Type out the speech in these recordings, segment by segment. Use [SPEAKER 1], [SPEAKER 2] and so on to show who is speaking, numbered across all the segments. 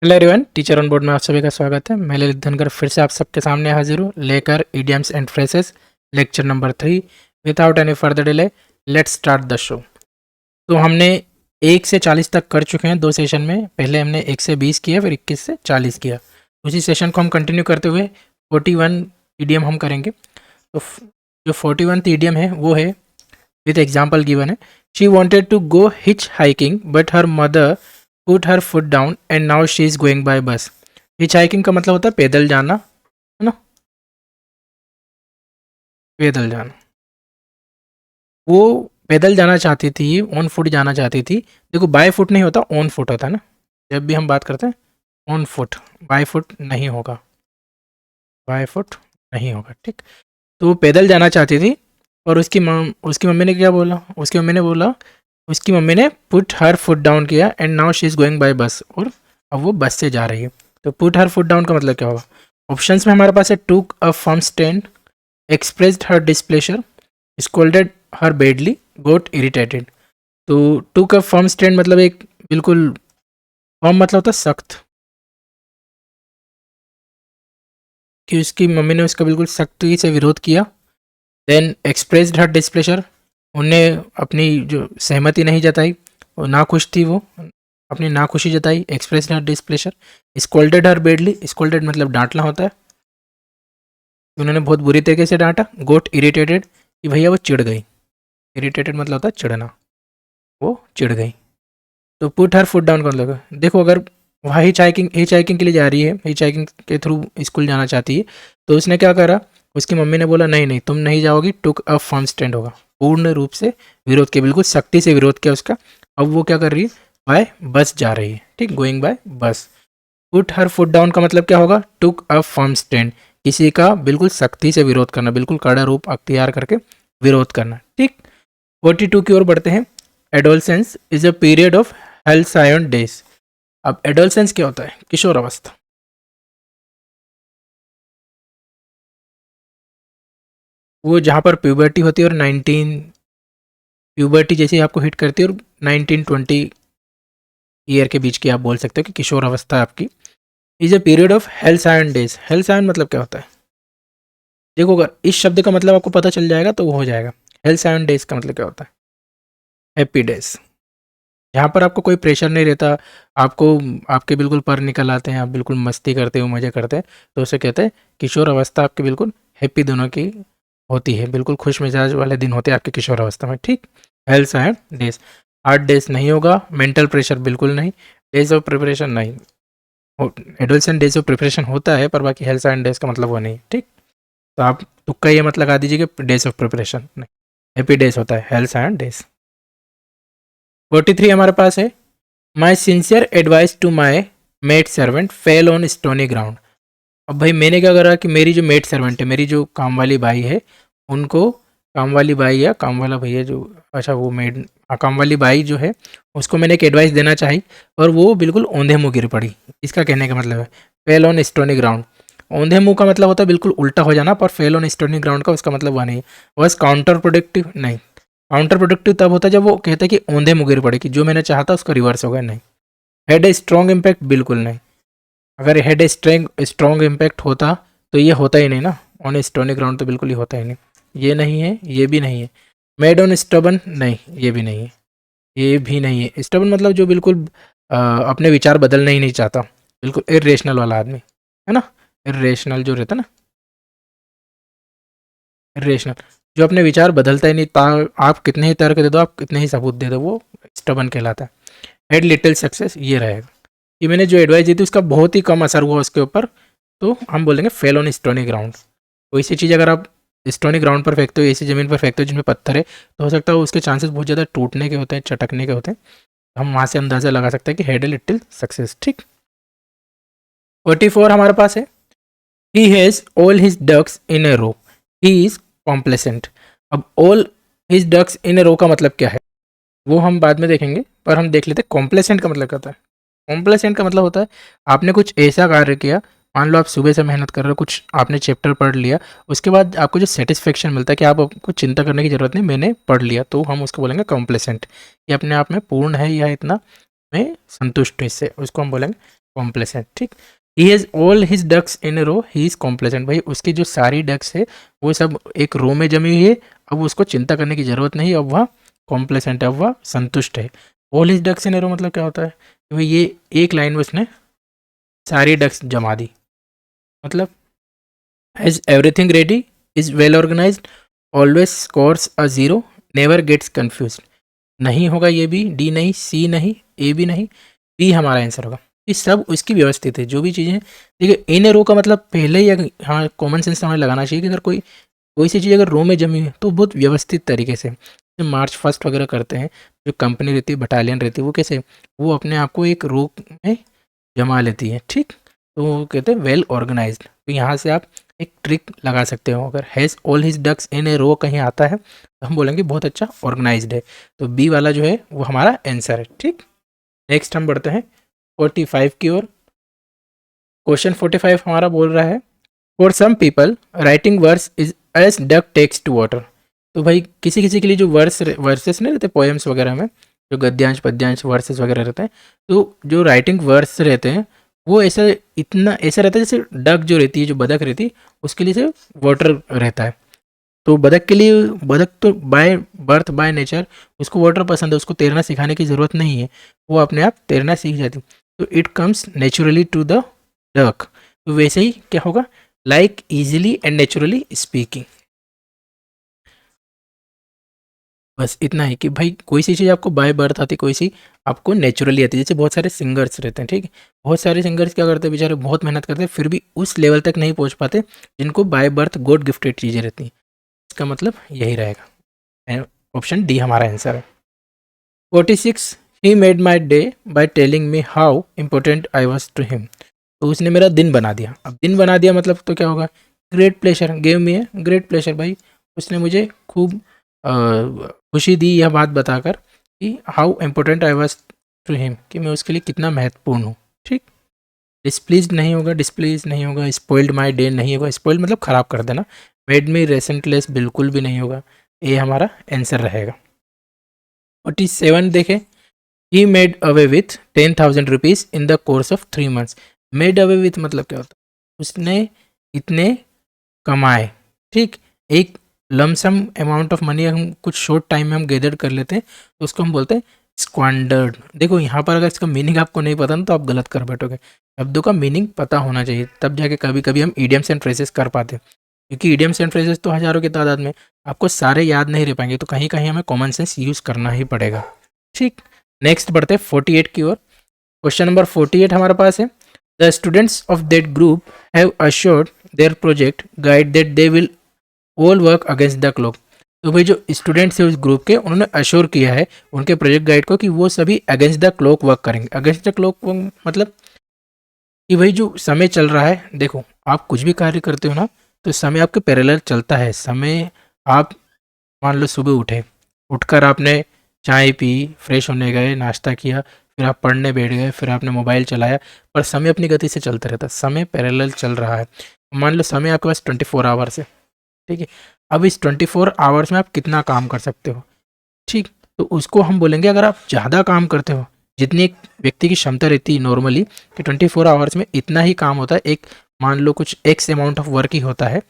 [SPEAKER 1] Hello everyone, teacher on board में आप सभी का स्वागत है। मैं ललित धनकर फिर से आप सबके सामने हाजिर हूँ लेकर idioms and phrases lecture number 3। Without any further delay let's start the show. तो हमने 1 से 40 तक कर चुके हैं 2 सेशन में। पहले हमने 1 से 20 किया, फिर 21 से 40 किया। उसी सेशन को हम कंटिन्यू करते हुए 41 ईडियम हम करेंगे। तो जो 41th ईडियम है वो है, विद एग्जाम्पल गिवन है, she wanted to go hitchhiking but her mother put her foot down and now she is going by bus. Hitchhiking का मतलब होता है पैदल जाना, है ना, पैदल जाना। वो पैदल जाना चाहती थी, ऑन फुट जाना चाहती थी। देखो, बाय फुट नहीं होता, ऑन फुट होता है ना। जब भी हम बात करते हैं ऑन फुट, बाय फुट नहीं होगा, बाय फुट नहीं होगा, ठीक। तो वो पैदल जाना चाहती थी और उसकी मम्मी ने क्या बोला, उसकी मम्मी ने पुट हर फुट डाउन किया and now she is going by बस, और अब वो बस से जा रही है। तो पुट हर फुट डाउन का मतलब क्या होगा? ऑप्शंस में हमारे पास है took a firm stand, expressed her displeasure, scolded her badly, got irritated. तो टूक अ फर्म स्टैंड मतलब एक बिल्कुल, फर्म मतलब होता है सख्त, कि उसकी मम्मी ने उसका बिल्कुल सख्ती से विरोध किया। देन एक्सप्रेस्ड हर डिस्प्लेजर, उन्हें अपनी जो सहमति नहीं जताई, वो नाखुश थी, वो अपनी नाखुशी जताई, expressed her displeasure. Scolded her badly, scolded मतलब डांटना होता है, उन्होंने बहुत बुरी तरीके से डांटा। गोट इरिटेटेड, कि भैया वो चिढ़ गई, इरिटेटेड मतलब होता है चिढ़ना, वो चिढ़ गई। तो पुट हर फुट डाउन कर लो। देखो, अगर वहाँ हिच हाइकिंग के लिए जा रही है, हिच हाइकिंग के थ्रू स्कूल जाना चाहती है, तो उसने क्या करा, उसकी मम्मी ने बोला नहीं नहीं तुम नहीं जाओगी, टुक अ फर्म स्टैंड होगा, पूर्ण रूप से विरोध किया, बिल्कुल सख्ती से विरोध किया उसका। अब वो क्या कर रही है, बाय बस जा रही है, ठीक, गोइंग बाय बस। पुट हर फुट डाउन का मतलब क्या होगा, टुक अ फर्म स्टैंड, किसी का बिल्कुल सख्ती से विरोध करना, बिल्कुल कड़ा रूप अख्तियार करके विरोध करना, ठीक। 42 की ओर बढ़ते हैं। Adolescence is a period of halcyon days. अब एडोलसेंस क्या होता है? किशोर अवस्था। वो जहाँ पर प्यूबर्टी होती है और 19, प्यूबर्टी जैसे आपको हिट करती है और 19-20 ईयर के बीच की आप बोल सकते हो कि किशोर अवस्था आपकी। Is a period of halcyon days. Halcyon मतलब क्या होता है? देखो, अगर इस शब्द का मतलब आपको पता चल जाएगा तो वो हो जाएगा। हेल्सायन डेज का मतलब क्या होता है? Happy days. यहाँ पर आपको कोई प्रेशर नहीं रहता, आपको आपके बिल्कुल पर निकल आते हैं, आप बिल्कुल मस्ती करते हो, मज़े करते हैं, तो उसे कहते हैं किशोर अवस्था आपकी बिल्कुल हैप्पी दिनों की होती है, बिल्कुल खुश मिजाज वाले दिन होते हैं आपके किशोर अवस्था में, ठीक। Health and days, hard days नहीं होगा, मेंटल प्रेशर बिल्कुल नहीं, डेज ऑफ प्रिपरेशन नहीं, एडोलसेंट डेज ऑफ प्रिपरेशन होता है पर बाकी हेल्थ एंड डेज का मतलब वो नहीं, ठीक। तो आप तुक्का ये मत लगा दीजिए कि डेज ऑफ प्रिपरेशन नहीं, हैप्पी डेज होता है, हेल्थ एंड डेज। 43 हमारे पास है, my sincere advice to my maid servant fell on stony ground. अब भाई मैंने क्या करा कि मेरी जो मेड सर्वेंट है, मेरी जो काम वाली बाई है, उनको, काम वाली बाई या काम वाला भैया जो, अच्छा वो मेड, हाँ काम वाली बाई जो है, उसको मैंने एक एडवाइस देना चाही और वो बिल्कुल औंधे मुँह गिर पड़ी। इसका कहने का मतलब है फेल ऑन स्टोनी ग्राउंड। औंधे मुँह का मतलब होता है बिल्कुल उल्टा हो जाना, पर फेल ऑन स्टोनी ग्राउंड का उसका मतलब वह नहीं, बस काउंटर प्रोडक्टिव नहीं। काउंटर प्रोडक्टिव तब होता है जब वो कहता है कि औंधे मुँह गिर पड़े, कि जो मैंने चाहा था उसका रिवर्स हो गया, नहीं। हैड ए स्ट्रॉन्ग इम्पैक्ट, बिल्कुल नहीं। अगर हैड ए स्ट्रॉन्ग इम्पैक्ट होता तो ये होता ही नहीं ना, ऑन स्टोनी ग्राउंड तो बिल्कुल ही होता ही नहीं। ये नहीं है, ये भी नहीं है। मेड ऑन स्टबन, नहीं ये भी नहीं है, ये भी नहीं है। स्टबन मतलब जो बिल्कुल अपने विचार बदलना ही नहीं चाहता, बिल्कुल इरेशनल वाला आदमी, है ना। इरेशनल जो रहता है ना, इरेशनल, जो अपने विचार बदलता ही नहीं, आप कितने ही तर्क दे दो, आप कितने ही सबूत दे दो, वो स्टबन कहलाता है। हैड लिटिल सक्सेस, ये रहेगा कि मैंने जो एडवाइस दी थी उसका बहुत ही कम असर हुआ उसके ऊपर, तो हम बोलेंगे फेल ऑन स्टोनी ग्राउंड। तो इसी चीज़ अगर आप स्टोनी ग्राउंड पर फेंकते हो, ऐसी ज़मीन पर फेंकते हो जिनमें पत्थर है, तो हो सकता है उसके चांसेस बहुत ज़्यादा टूटने के होते हैं, चटकने के होते हैं। तो हम वहाँ से अंदाज़ा लगा सकते हैं कि हैड ए लिटिल सक्सेस, ठीक। 44 हमारे पास है, he has all his ducks in a row, he is complacent. अब all his ducks in a row का मतलब क्या है वो हम बाद में देखेंगे, पर हम देख लेते हैं कॉम्प्लेसेंट का मतलब क्या होता है। कॉम्प्लेसेंट का मतलब होता है आपने कुछ ऐसा कार्य किया, मान लो आप सुबह से मेहनत कर रहे हो, कुछ आपने चैप्टर पढ़ लिया, उसके बाद आपको जो सेटिस्फेक्शन मिलता है कि आप आपको चिंता करने की ज़रूरत नहीं, मैंने पढ़ लिया, तो हम उसको बोलेंगे कॉम्प्लेसेंट। ये अपने आप में पूर्ण है या इतना मैं संतुष्ट हूँ इससे, उसको हम बोलेंगे कॉम्प्लेसेंट, ठीक। He has all his ducks in a row, he is complacent, भाई उसकी जो सारी डक्स है वो सब एक रो में जमी हुई है, अब उसको चिंता करने की ज़रूरत नहीं, अब वह कॉम्प्लेसेंट है, अब वह संतुष्ट है। All his ducks in a रो मतलब क्या होता है कि भाई ये एक लाइन में उसने सारी डक्स जमा दी, मतलब has everything ready, is well organised, always scores a zero, never gets confused. नहीं होगा ये भी, डी नहीं, सी नहीं, ए भी नहीं, बी हमारा आंसर होगा। ये सब उसकी व्यवस्थित है, जो भी चीज़ें, देखिए इन ए रो का मतलब पहले ही हाँ कॉमन सेंस हमें लगाना चाहिए कि अगर कोई कोई सी चीज़ अगर रो में जमी है तो बहुत व्यवस्थित तरीके से, जो मार्च फर्स्ट वगैरह करते हैं, जो कंपनी रहती है, बटालियन रहती है, वो कैसे वो अपने आप को एक रो में जमा लेती है, ठीक। तो वो कहते हैं वेल ऑर्गेनाइज्ड। तो यहाँ से आप एक ट्रिक लगा सकते हो, अगर has all his ducks in a रो कहीं आता है तो हम बोलेंगे बहुत अच्छा ऑर्गेनाइज्ड है। तो बी वाला जो है वो हमारा आंसर है, ठीक। नेक्स्ट हम बढ़ते हैं 45 की ओर। क्वेश्चन 45 हमारा बोल रहा है, for some people writing verse is as duck takes to water. तो भाई किसी किसी के लिए जो वर्सेस नहीं रहते पोएम्स वगैरह में, जो गद्यांश पद्यांश वर्सेस वगैरह रहते हैं, तो जो राइटिंग वर्स रहते हैं वो ऐसा इतना ऐसा रहता है जैसे डक जो रहती है, जो बतख रहती है, उसके लिए से वाटर रहता है। तो बतख के लिए, बतख तो बाय बर्थ बाय नेचर उसको वाटर पसंद है, उसको तैरना सिखाने की ज़रूरत नहीं है, वो अपने आप तैरना सीख जाती। तो it comes naturally to the duck. तो वैसे ही क्या होगा, like easily and naturally speaking. बस इतना है कि भाई कोई सी चीज़ आपको बाय बर्थ आती, कोई सी आपको नेचुरली आती है। जैसे बहुत सारे सिंगर्स रहते हैं, ठीक है, बहुत सारे सिंगर्स क्या करते हैं बेचारे, बहुत मेहनत करते हैं फिर भी उस लेवल तक नहीं पहुंच पाते जिनको बाय बर्थ गॉड गिफ्टेड चीज़ें रहती हैं। इसका मतलब यही रहेगा, ऑप्शन डी हमारा आंसर है। 46, he made my day by telling me how important I was to him. तो उसने मेरा दिन बना दिया। अब दिन बना दिया मतलब तो क्या होगा, great pleasure, gave me a great pleasure, भाई उसने मुझे खूब खुशी दी यह बात बताकर कि how important I was to him, कि मैं उसके लिए कितना महत्वपूर्ण हूँ, ठीक। डिस्प्लीज नहीं होगा, डिस्प्लीज नहीं होगा, स्पॉइल्ड माई डे नहीं होगा, स्पॉइल्ड मतलब ख़राब कर देना, मेड मी रेसेंटलेस बिल्कुल भी नहीं होगा, ये हमारा आंसर रहेगा। 47 देखें, he made away with 10,000 rupees in the course of 3 months। Made away with मतलब क्या होता है, उसने इतने कमाए, ठीक। एक लमसम अमाउंट ऑफ मनी हम कुछ शॉर्ट टाइम में हम गैदर कर लेते हैं तो उसको हम बोलते हैं स्क्वांडर्ड। देखो यहाँ पर अगर इसका मीनिंग आपको नहीं पता ना तो आप गलत कर बैठोगे। शब्दों का मीनिंग पता होना चाहिए, तब जाके कभी कभी हम ईडियम्स एंड फ्रेजेस कर पाते हैं, क्योंकि ईडियम्स एंड फ्रेजेस तो हज़ारों की तादाद में, आपको सारे याद नहीं रह पाएंगे, तो कहीं कहीं हमें कॉमन सेंस यूज़ करना ही पड़ेगा, ठीक। नेक्स्ट बढ़ते हैं 48 की ओर। क्वेश्चन नंबर 48 हमारे पास है, the students of that group have assured there project guide that they will all work against the clock. तो भाई जो स्टूडेंट्स है उस ग्रुप के, उन्होंने अश्योर किया है उनके प्रोजेक्ट गाइड को कि वो सभी अगेंस्ट द क्लॉक वर्क करेंगे। अगेंस्ट द क्लॉक मतलब कि भाई जो समय चल रहा है, देखो आप कुछ भी कार्य करते हो ना तो समय आपके पैरेलल चलता है। समय आप मान लो सुबह उठे, उठकर आपने चाय पी, फ्रेश होने गए, नाश्ता किया, फिर आप पढ़ने बैठ गए, फिर आपने मोबाइल चलाया, पर समय अपनी गति से चलता रहता है, समय पैरेलल चल रहा है। मान लो समय आपके पास 24 आवर्स है, ठीक है। अब इस 24 आवर्स में आप कितना काम कर सकते हो, ठीक। तो उसको हम बोलेंगे अगर आप ज़्यादा काम करते हो, जितनी एक व्यक्ति की क्षमता रहती है नॉर्मली कि 24 आवर्स में इतना ही काम होता है, एक मान लो कुछ एक्स अमाउंट ऑफ वर्क ही होता है,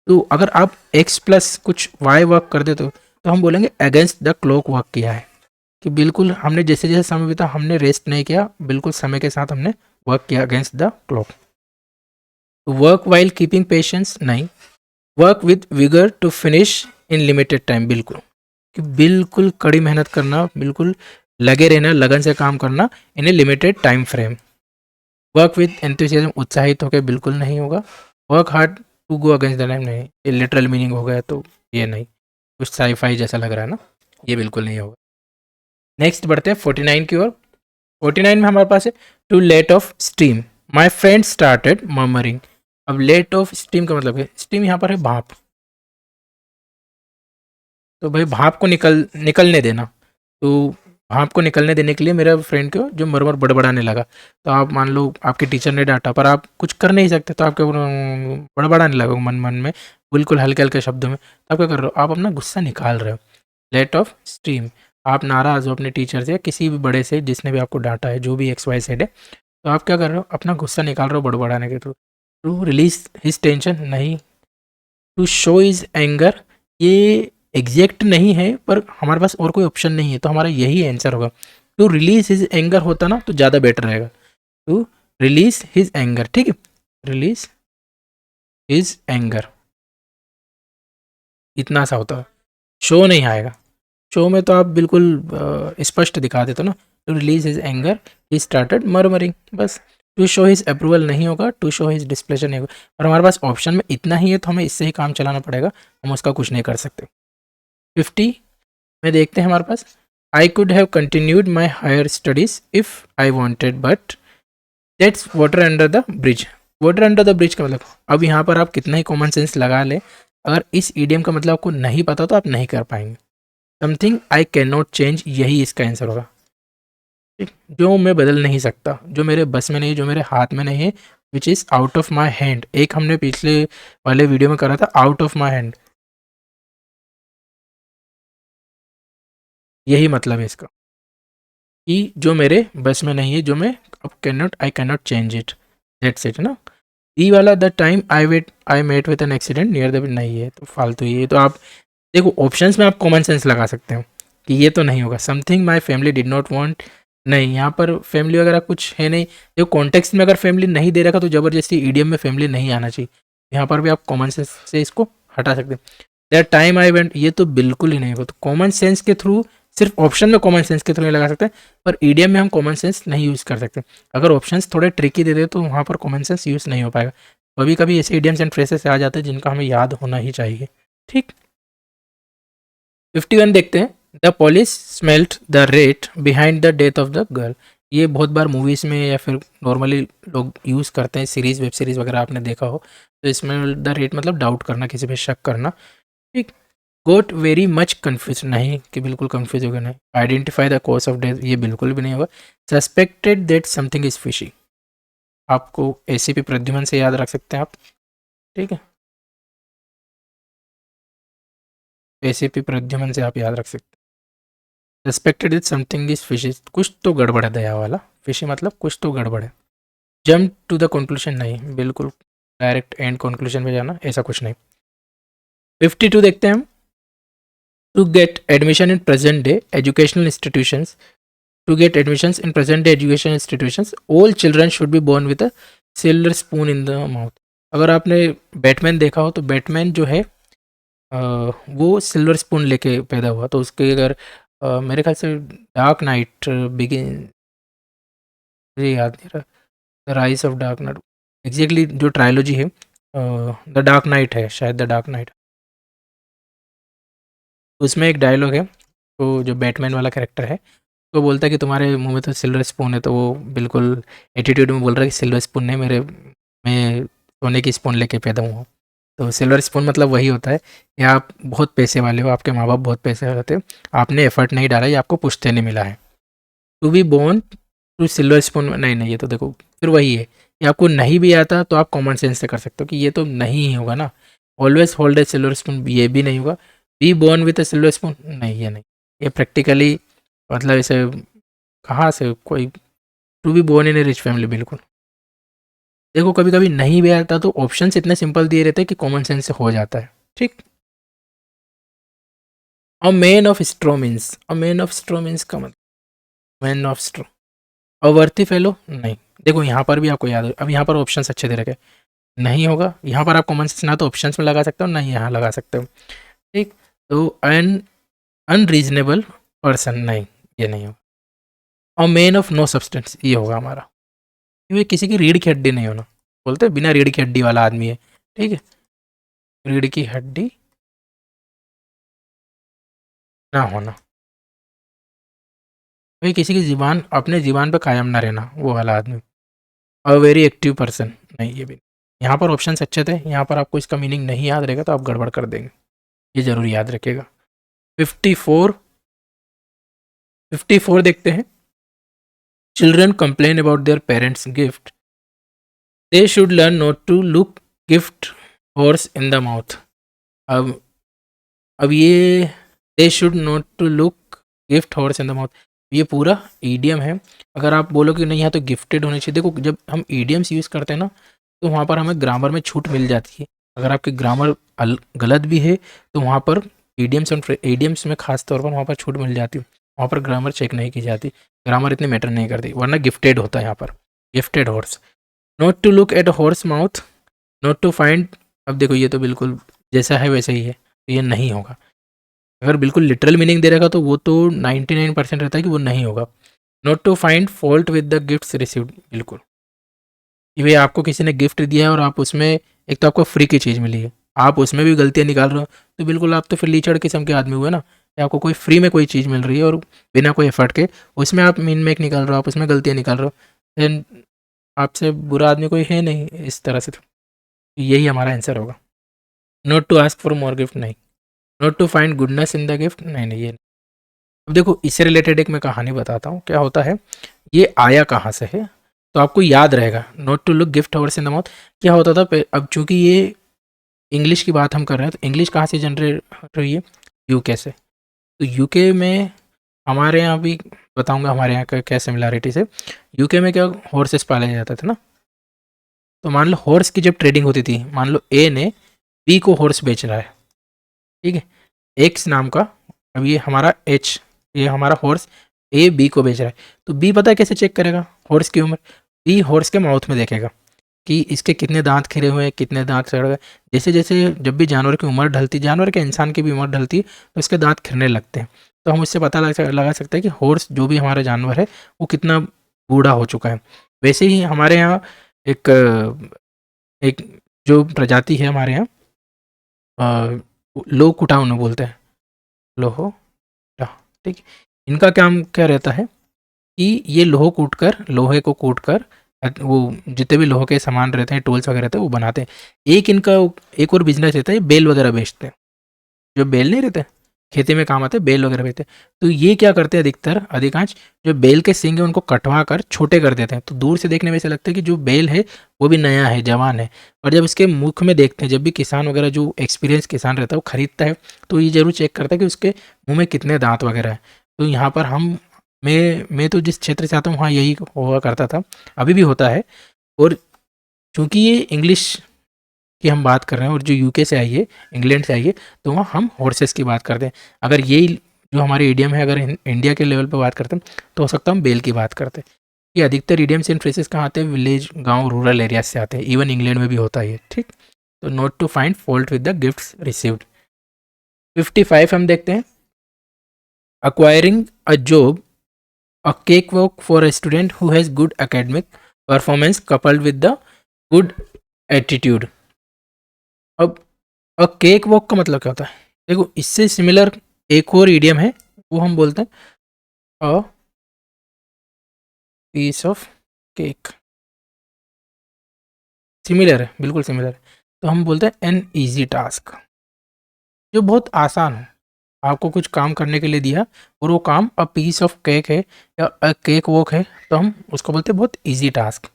[SPEAKER 1] तो अगर आप एक्स प्लस कुछ वाई वर्क कर देते हो तो हम बोलेंगे अगेंस्ट द क्लॉक वर्क किया है, कि बिल्कुल हमने जैसे जैसे समय बीता हमने रेस्ट नहीं किया, बिल्कुल समय के साथ हमने वर्क किया against the clock. Work while keeping patience नहीं, work with vigour to finish in limited time, बिल्कुल कि बिल्कुल कड़ी मेहनत करना, बिल्कुल लगे रहना, लगन से काम करना in a limited time frame. Work with enthusiasm, उत्साहित होकर बिल्कुल नहीं होगा। Work hard to go against the time नहीं, ये लिटरल मीनिंग हो गया तो ये नहीं, कुछ साईफाई जैसा लग रहा है ना, ये बिल्कुल नहीं होगा। नेक्स्ट बढ़ते हैं 49 की ओर। 49 में हमारे पास है, to let off steam my friend started murmuring. अब लेट ऑफ स्टीम का मतलब है, स्टीम यहाँ पर है भाप, तो भाई भाप को निकलने देना। तो भाप को निकलने देने के लिए मेरे फ्रेंड को जो मरमर बड़बड़ाने लगा, तो आप मान लो आपके टीचर ने डांटा पर आप कुछ कर नहीं सकते, तो आपके बड़बड़ाने लगा मन मन में, बिल्कुल हल्के हल्के शब्दों में। तो आप क्या कर रहे हो, आप अपना गुस्सा निकाल रहे हो। लेट ऑफ स्टीम, आप नाराज़ हो अपने टीचर से, किसी भी बड़े से जिसने भी आपको डांटा है, जो भी एक्स वाई सेड है, तो आप क्या कर रहे हो, अपना गुस्सा निकाल रहे हो बड़बड़ाने के through. To release his tension, नहीं। टू शो हिज एंगर, ये एग्जैक्ट नहीं है पर हमारे पास और कोई ऑप्शन नहीं है, तो हमारा यही आंसर होगा। टू रिलीज हिज एंगर होता ना तो ज़्यादा बेटर रहेगा। टू रिलीज हिज एंगर, ठीक है, रिलीज हिज एंगर, इतना सा होता है। शो नहीं आएगा, शो में तो आप बिल्कुल स्पष्ट दिखा देते हो ना। To release his anger he started murmuring, बस। टू शो हिज अप्रूवल नहीं होगा, टू शो हिज डिस्प्लेजर नहीं होगा। और हमारे पास ऑप्शन में इतना ही है तो हमें इससे ही काम चलाना पड़ेगा, हम उसका कुछ नहीं कर सकते। 50 में देखते हैं हमारे पास, I could have continued my higher studies if I wanted but that's water under the bridge. Water under the bridge का मतलब, अब यहाँ पर आप कितना ही कॉमन सेंस लगा ले, अगर इस ईडियम का मतलब आपको नहीं पता तो आप नहीं कर पाएंगे। Something I can not change, यही इसका आंसर होगा। ठीक, जो मैं बदल नहीं सकता, जो मेरे बस में नहीं, जो मेरे हाथ में नहीं है, which is out of my hand. एक हमने पिछले वाले वीडियो में करा था आउट ऑफ माई हैंड, यही मतलब है इसका कि जो मेरे बस में नहीं है, जो मैं अब can not, I can not change it, that's it ना। ई वाला the time I met with an accident near the, नहीं है तो फालतू ही है। तो आप देखो ऑप्शंस में आप कॉमन सेंस लगा सकते हो कि ये तो नहीं होगा। Something my family did not want, नहीं, यहाँ पर फैमिली वगैरह कुछ है नहीं। देखो कॉन्टेक्स्ट में अगर फैमिली नहीं दे रखा तो ज़बरदस्ती ईडियम में फैमिली नहीं आना चाहिए। यहाँ पर भी आप कॉमन सेंस से इसको हटा सकते हैं। दैट टाइम आई वेंट, ये तो बिल्कुल ही नहीं होगा। तो कॉमन सेंस के थ्रू, सिर्फ ऑप्शन में कॉमन सेंस के थ्रू नहीं लगा सकते, पर ईडियम में हम कॉमन सेंस नहीं यूज़ कर सकते। अगर ऑप्शंस थोड़े ट्रिकी दे दे तो वहाँ पर कॉमन सेंस यूज़ नहीं हो पाएगा। कभी कभी ऐसे ईडियम्स एंड फ्रेसेस आ जाते हैं जिनका हमें याद होना ही चाहिए। ठीक, 51 देखते हैं, the police smelt the rate behind the death of the girl. ये बहुत बार मूवीज़ में या फिर नॉर्मली लोग यूज़ करते हैं, सीरीज़ वेब सीरीज़ वगैरह आपने देखा हो। तो स्मेल द रेट मतलब डाउट करना, किसी पे शक करना। ठीक, गोट वेरी मच कन्फ्यूज, नहीं कि बिल्कुल कन्फ्यूज होगा, नहीं। Identify the cause of death, ये बिल्कुल भी नहीं होगा। Suspected that something is fishy, आपको एसीपी प्रद्युमन से याद रख सकते हैं आप, ठीक है, एसीपी प्रद्युमन से आप याद रख सकते हैं। Suspected is something is fishy, कुछ तो गड़बड़ है, दया वाला फिशी मतलब कुछ तो गड़बड़ है। जंप टू द कंक्लूजन, नहीं, बिल्कुल डायरेक्ट एंड कंक्लूजन में जाना, ऐसा कुछ नहीं। 52 देखते हैं हम, to get admission in present day educational institutions, to get admissions in present day education institutions all children should be born with a silver spoon in the mouth. अगर आपने बैटमैन देखा हो तो बैटमैन जो है वो सिल्वर स्पून लेके पैदा हुआ, तो उसके अगर मेरे ख्याल से डार्क नाइट बिगिन, मुझे याद नहीं रहा, the rise of dark night, exactly जो ट्रायोलॉजी है द डार्क नाइट है शायद, द डार्क नाइट, उसमें एक डायलॉग है, तो जो बैटमैन वाला कैरेक्टर है तो बोलता है कि तुम्हारे मुंह में तो सिल्वर स्पून है, तो वो बिल्कुल एटीट्यूड में बोल रहा है कि सिल्वर स्पून नहीं, मेरे, मैं सोने की स्पून लेके पैदा हुआ हूँ। तो सिल्वर स्पून मतलब वही होता है कि आप बहुत पैसे वाले हो, आपके माँ बाप बहुत पैसे वाले थे, आपने एफर्ट नहीं डाला, ये आपको पुश्ते नहीं मिला है। To be born to silver spoon, नहीं नहीं, ये तो देखो फिर वही है कि आपको नहीं भी आता तो आप कॉमन सेंस से कर सकते हो कि ये तो नहीं ही होगा ना। Always hold a silver spoon, ये भी नहीं होगा। Be born with a silver spoon, नहीं, ये नहीं, ये प्रैक्टिकली मतलब ऐसे कहाँ से कोई, to be born in a rich family, बिल्कुल। देखो कभी कभी नहीं भी आता तो ऑप्शंस इतने सिंपल दिए रहते हैं कि कॉमन सेंस से हो जाता है। ठीक, अ man of straw means, a man of straw means का मतलब, मैन ऑफ स्ट्रॉ, अवर्ती फेलो, नहीं। देखो यहाँ पर भी आपको याद है, अब यहाँ पर ऑप्शंस अच्छे दे रखे, नहीं होगा। यहाँ पर आप कॉमन सेंस ना तो ऑप्शंस में लगा सकते हो, ना यहाँ लगा सकते हो। ठीक, तो अनरीजनेबल पर्सन, नहीं, ये नहीं होगा। A man of no substance, ये होगा हमारा, ये किसी की रीढ़ की हड्डी नहीं होना, बोलते हैं बिना रीढ़ की हड्डी वाला आदमी है, ठीक है, रीढ़ की हड्डी ना होना, भाई किसी की ज़ुबान, अपने ज़ुबान पे कायम ना रहना, वो वाला आदमी। अ वेरी एक्टिव पर्सन, नहीं, ये भी नहीं। यहाँ पर ऑप्शंस अच्छे थे, यहाँ पर आपको इसका मीनिंग नहीं याद रहेगा तो आप गड़बड़ कर देंगे, ये ज़रूर याद रखिएगा। 54, 54 देखते हैं, children complain about their parents gift, they should learn not to look gift horse in the mouth. अब अब ये they should not to look gift horse in the mouth, ये पूरा ईडियम है। अगर आप बोलो कि नहीं यहाँ तो गिफ्टेड होने चाहिए, देखो जब हम ईडियम्स यूज़ करते हैं ना तो वहाँ पर हमें ग्रामर में छूट मिल जाती है। अगर आपकी ग्रामर गलत भी है तो वहाँ पर ईडियम्स में खास तौर पर वहाँ पर छूट मिल जाती है। वहाँ पर ग्रामर चेक नहीं की जाती, ग्रामर इतनी मैटर नहीं करती, वरना गिफ्टेड होता है यहाँ पर। Gifted horse, not to look at horse mouth, not to find. अब देखो ये तो बिल्कुल जैसा है वैसा ही है, तो ये नहीं होगा। अगर बिल्कुल लिटरल मीनिंग दे रहेगा तो वो तो 99% रहता है कि वो नहीं होगा। Not to find fault with the gifts received, बिल्कुल कि भाई आपको किसी ने गिफ्ट दिया है और आप उसमें, एक तो आपको फ्री की चीज़ मिली है, आप उसमें भी गलतियाँ निकाल रहे हो, तो बिल्कुल आप तो फिर लीचड़ किस्म के आदमी हुए ना, कि आपको कोई फ्री में कोई चीज़ मिल रही है और बिना कोई एफर्ट के उसमें आप मीन मेक निकाल रहे हो, आप उसमें गलतियाँ निकाल रहे हो, देन आपसे बुरा आदमी कोई है नहीं इस तरह से। तो यही हमारा आंसर होगा। Not to ask for more gift, नहीं। Not to find goodness in the gift, नहीं नहीं ये नहीं। अब देखो इससे रिलेटेड एक मैं कहानी बताता हूँ, क्या होता है, ये आया कहाँ से है तो आपको याद रहेगा। Not to look gift horse in the mouth, क्या होता था अब चूंकि ये इंग्लिश की बात हम कर रहे हैं तो इंग्लिश कहाँ से जनरेट हो रही है, यूके से। तो यूके में हमारे यहाँ भी बताऊंगा हमारे यहाँ का क्या सिमिलैरिटीज है। यूके में क्या हॉर्सेस पाले जाते थे ना, तो मान लो हॉर्स की जब ट्रेडिंग होती थी, मान लो ए ने बी को हॉर्स बेच रहा है, ठीक है, एक्स नाम का, अब ये हमारा एच, ये हमारा हॉर्स ए बी को बेच रहा है, तो बी पता है कैसे चेक करेगा हॉर्स की उम्र, बी हॉर्स के माउथ में देखेगा कि इसके कितने दांत खिरे हुए हैं, कितने दांत सड़ गए। जैसे जैसे जब भी जानवर की उम्र ढलती, जानवर के इंसान की भी उम्र ढलती, तो इसके दांत खिरने लगते हैं। तो हम उससे पता लगा सकते हैं कि हॉर्स जो भी हमारा जानवर है वो कितना बूढ़ा हो चुका है। वैसे ही हमारे यहाँ एक एक जो प्रजाति है हमारे यहाँ, लोह कुटा उन्हें बोलते हैं, लोहो कुटा, ठीक है। इनका काम क्या रहता है कि ये लोहे को कूट कर वो जितने भी लोहे के सामान रहते हैं, टूल्स वगैरह रहते हैं, वो बनाते हैं। एक इनका एक और बिजनेस रहता है, बेल वगैरह बेचते हैं। जो बेल नहीं रहते खेती में काम आते हैं, बेल वगैरह बेचते हैं। तो ये क्या करते हैं, अधिकांश जो बेल के सींग है उनको कटवा कर छोटे कर देते हैं, तो दूर से देखने में ऐसा लगता है कि जो बेल है वो भी नया है, जवान है। और जब इसके मुख में देखते हैं, जब भी किसान वगैरह जो एक्सपीरियंस किसान रहता है वो खरीदता है, तो ये जरूर चेक करता है कि उसके मुंह में कितने दांत वगैरह है। तो यहाँ पर मैं तो जिस क्षेत्र से आता हूँ वहाँ यही हुआ करता था, अभी भी होता है। और चूंकि ये इंग्लिश की हम बात कर रहे हैं और जो यूके से आई है, इंग्लैंड से आई है, तो वहाँ हम हॉर्सेस की बात करते हैं। अगर यही जो हमारे इडियम है, अगर इंडिया के लेवल पर बात करते हैं तो हो सकता है हम बेल की बात करते हैं। ये अधिकतर इडियम्स एंड फ्रेजेस कहाँ आते हैं, विलेज, गांव, रूरल एरिया से आते हैं। इवन इंग्लैंड में भी होता है, ठीक। तो not to find fault with the gifts received. 55 हम देखते हैं, acquiring a job, a cakewalk for a student who has good academic performance coupled with the good attitude। अब अ केक वॉक का मतलब क्या होता है, देखो इससे सिमिलर एक और इडियम है, वो हम बोलते हैं a piece of cake. Similar है, बिल्कुल सिमिलर है। तो हम बोलते हैं एन ईजी टास्क, जो बहुत आसान हो। आपको कुछ काम करने के लिए दिया और वो काम अ पीस ऑफ केक है या अ केक वॉक है, तो हम उसको बोलते हैं बहुत ईजी टास्क।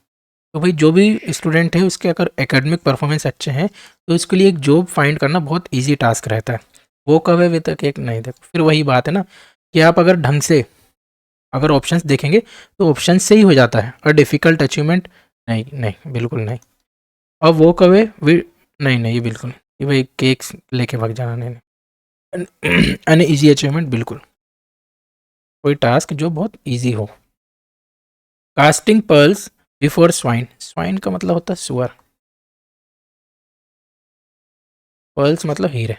[SPEAKER 1] तो भाई जो भी स्टूडेंट है उसके अगर एकेडमिक परफॉर्मेंस अच्छे हैं तो इसके लिए एक जॉब फाइंड करना बहुत इजी टास्क रहता है। वो कब है विद एक नहीं, देखो फिर वही बात है ना कि आप अगर ढंग से अगर ऑप्शंस देखेंगे तो ऑप्शन से ही हो जाता है। और डिफ़िकल्ट अचीवमेंट, नहीं नहीं बिल्कुल नहीं। और वो कब है नहीं नहीं ये बिल्कुल नहीं। ये भाई केक्स लेके भाग जाना, नहीं नहीं। अन ईजी अचीवमेंट, बिल्कुल कोई टास्क जो बहुत ईजी हो। Casting pearls before swine, swine का मतलब होता है सुअर, पर्ल्स मतलब हीरे।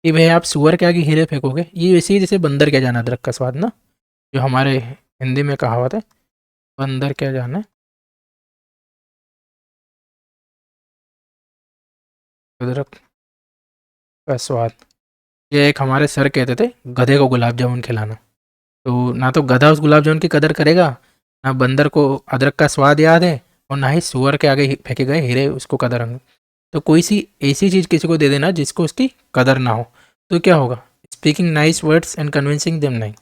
[SPEAKER 1] कि भाई आप सुअर के आगे हीरे फेंकोगे, ये वैसे ही जैसे बंदर क्या जाना अदरक का स्वाद ना, जो हमारे हिंदी में कहावत है, बंदर क्या जाना अदरक का स्वाद। ये एक हमारे सर कहते थे गधे को गुलाब जामुन खिलाना। तो ना तो गधा उस गुलाब जामुन की कदर करेगा, ना बंदर को अदरक का स्वाद याद है, और ना ही सुअर के आगे फेंके गए हीरे उसको कदर होंगे। तो कोई सी ऐसी चीज़ किसी को दे देना जिसको उसकी कदर ना हो, तो क्या होगा, speaking nice words and convincing them, नहीं।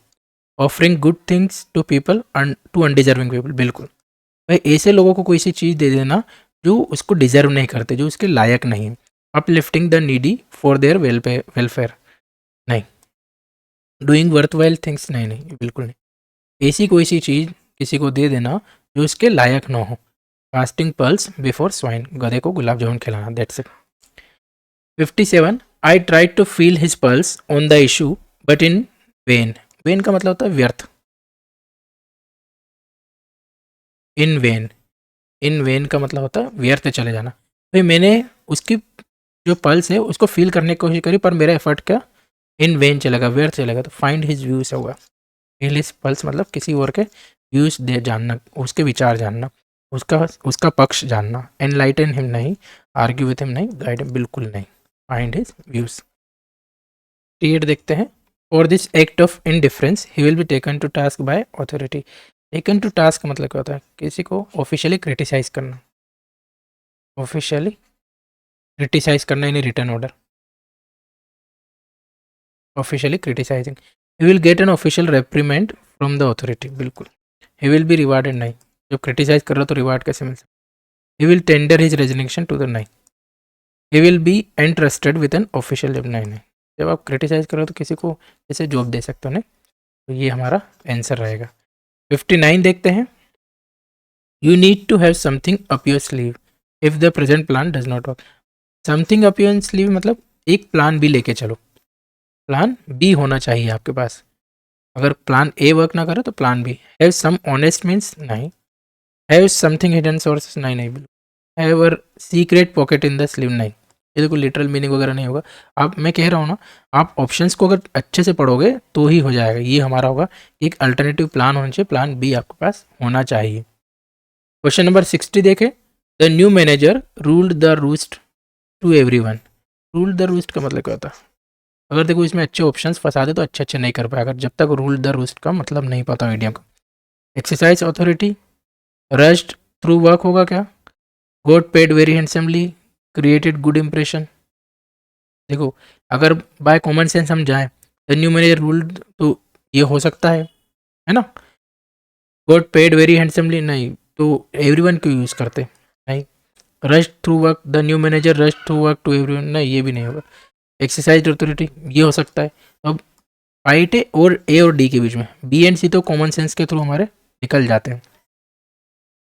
[SPEAKER 1] Offering good things to people to undeserving people, बिल्कुल भाई ऐसे लोगों को कोई सी चीज़ दे देना जो उसको डिजर्व नहीं करते, जो उसके लायक नहीं। Uplifting the needy for their welfare, नहीं। डूइंग वर्थवाइल थिंग्स, नहीं नहीं बिल्कुल नहीं। ऐसी कोई सी चीज़ किसी को दे देना जो उसके लायक ना हो। कास्टिंग पल्स बिफोर स्वाइन, गधे को गुलाब जामुन खिलाना, that's it. 57, I try to feel his pulse on the issue but in vain. Vain का मतलब होता है व्यर्थ। इन वेन, इन वेन का मतलब होता है व्यर्थ चले जाना। भाई मैंने उसकी जो पल्स है उसको फील करने की कोशिश करी पर मेरा एफर्ट क्या, इन वेन चलेगा, व्यर्थ चलेगा। तो फाइंड हिज व्यूज होगा। फील हिज पल्स मतलब किसी और के व्यूज दे जानना, उसके विचार जानना, उसका उसका पक्ष जानना। एनलाइटन हिम नहीं, आर्ग्यू विथ हिम नहीं, गाइड हिम बिल्कुल नहीं। Find his views. 8 देखते हैं। For this act of indifference he will be taken to task by authority. Taken to task मतलब क्या होता है, किसी को ऑफिशियली क्रिटिसाइज करना। ऑफिशियली क्रिटिसाइज करना यानी return order. Officially criticising. He will get an official reprimand from the authority, बिल्कुल। ही विल बी रिवार्डेड, नहीं। जब क्रिटिसाइज कर रहा हो तो रिवार्ड कैसे मिल सकता। He will tender his resignation to the, नहीं। He will be entrusted with an official job, नहीं नहीं। जब आप क्रिटिसाइज करो तो किसी को कैसे जॉब दे सकते हो, नहीं। तो ये हमारा आंसर रहेगा। 59 देखते हैं। You need to have something up your sleeve if the present plan does not work. Something up your sleeve मतलब एक प्लान बी लेके चलो। प्लान बी होना चाहिए आपके पास। अगर प्लान ए वर्क ना करे तो plan B. Have some honest means, नहीं। हैव समथिंग हिडन सोर्सेस, नहीं नहीं बिल्कुल। Have a secret pocket in the sleeve, नहीं। ये तो कोई लिटरल मीनिंग वगैरह नहीं होगा। आप, मैं कह रहा हूँ ना, आप ऑप्शंस को अगर अच्छे से पढ़ोगे तो ही हो जाएगा। ये हमारा होगा एक अल्टरनेटिव प्लान होना चाहिए, प्लान बी आपके पास होना चाहिए। क्वेश्चन नंबर 60 देखें। The new manager ruled the roost to everyone. Ruled the roost का मतलब क्या होता है। अगर देखो इसमें अच्छे ऑप्शंस फंसा दे तो अच्छे अच्छे नहीं कर पाएगा जब तक रूल द रूस्ट का मतलब नहीं पता मीडियम का। Exercise authority, rushed through work होगा क्या, got paid very handsomely, created good impression. देखो अगर बाय कॉमन सेंस हम जाएं द न्यू मैनेजर रूल्ड तो ये हो सकता है ना। गोट पेड वेरी हैंडसमली, नहीं। तो एवरीवन क्यों यूज़ करते, नहीं। Rushed through work, the new manager rushed through work to everyone, नहीं ये भी नहीं होगा। एक्सरसाइज अथॉरिटी ये हो सकता है। अब फाइट है और ए और डी के बीच में, बी एंड सी तो कॉमन सेंस के थ्रू हमारे निकल जाते हैं।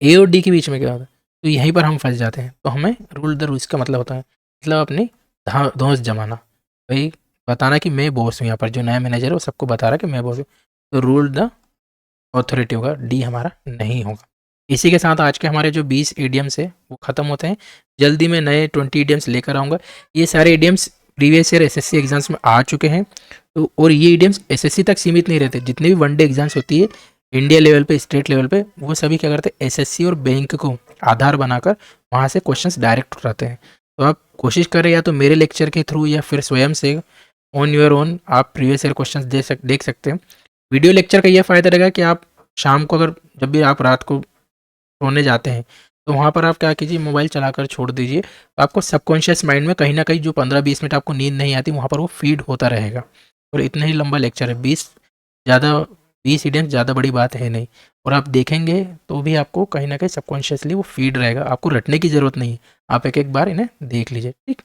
[SPEAKER 1] ए और डी के बीच में क्या होता है, तो यहीं पर हम फंस जाते हैं। तो हमें रूल द रूल्स का मतलब होता है, मतलब अपनी धौंस जमाना, भाई बताना कि मैं बॉस हूँ। यहाँ पर जो नया मैनेजर है वो सबको बता रहा है कि मैं बॉस हूँ। तो रूल द ऑथोरिटी होगा, डी हमारा नहीं होगा। इसी के साथ आज के हमारे जो 20 ईडियम्स है वो ख़त्म होते हैं। जल्दी मैं नए 20 ईडियम्स लेकर आऊँगा। ये सारे idioms previous year SSC exams में आ चुके हैं। तो और ये ईडियम्स एसएससी तक सीमित नहीं रहते, जितने भी वनडे एग्जाम्स होती है इंडिया लेवल पे, स्टेट लेवल पे, वो सभी क्या करते हैं, एसएससी और बैंक को आधार बनाकर वहाँ से क्वेश्चंस डायरेक्ट उठाते हैं। तो आप कोशिश करें या तो मेरे लेक्चर के थ्रू या फिर स्वयं से ऑन योर ओन आप प्रीवियस ईयर क्वेश्चंस देख सकते हैं। वीडियो लेक्चर का ये फ़ायदा रहेगा कि आप शाम को, अगर जब भी आप रात को सोने जाते हैं तो वहाँ पर आप क्या कीजिए, मोबाइल चलाकर छोड़ दीजिए। तो आपको सबकॉन्शियस माइंड में कहीं ना कहीं जो 15-20 मिनट आपको नींद नहीं आती वहाँ पर वो फीड होता रहेगा। और इतना ही लंबा लेक्चर है, 20 ईडियम्स ज़्यादा बड़ी बात है नहीं। और आप देखेंगे तो भी आपको कहीं ना कहीं सबकॉन्शियसली वो फीड रहेगा, आपको रटने की ज़रूरत नहीं। आप एक एक बार इन्हें देख लीजिए, ठीक।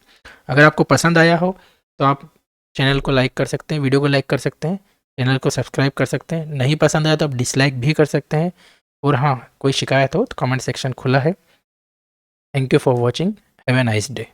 [SPEAKER 1] अगर आपको पसंद आया हो तो आप चैनल को लाइक कर सकते हैं, वीडियो को लाइक कर सकते हैं, चैनल को सब्सक्राइब कर सकते हैं। नहीं पसंद आया तो आप डिसलाइक भी कर सकते हैं। और हाँ, कोई शिकायत हो तो कमेंट सेक्शन खुला है। Thank you for watching, have a nice day.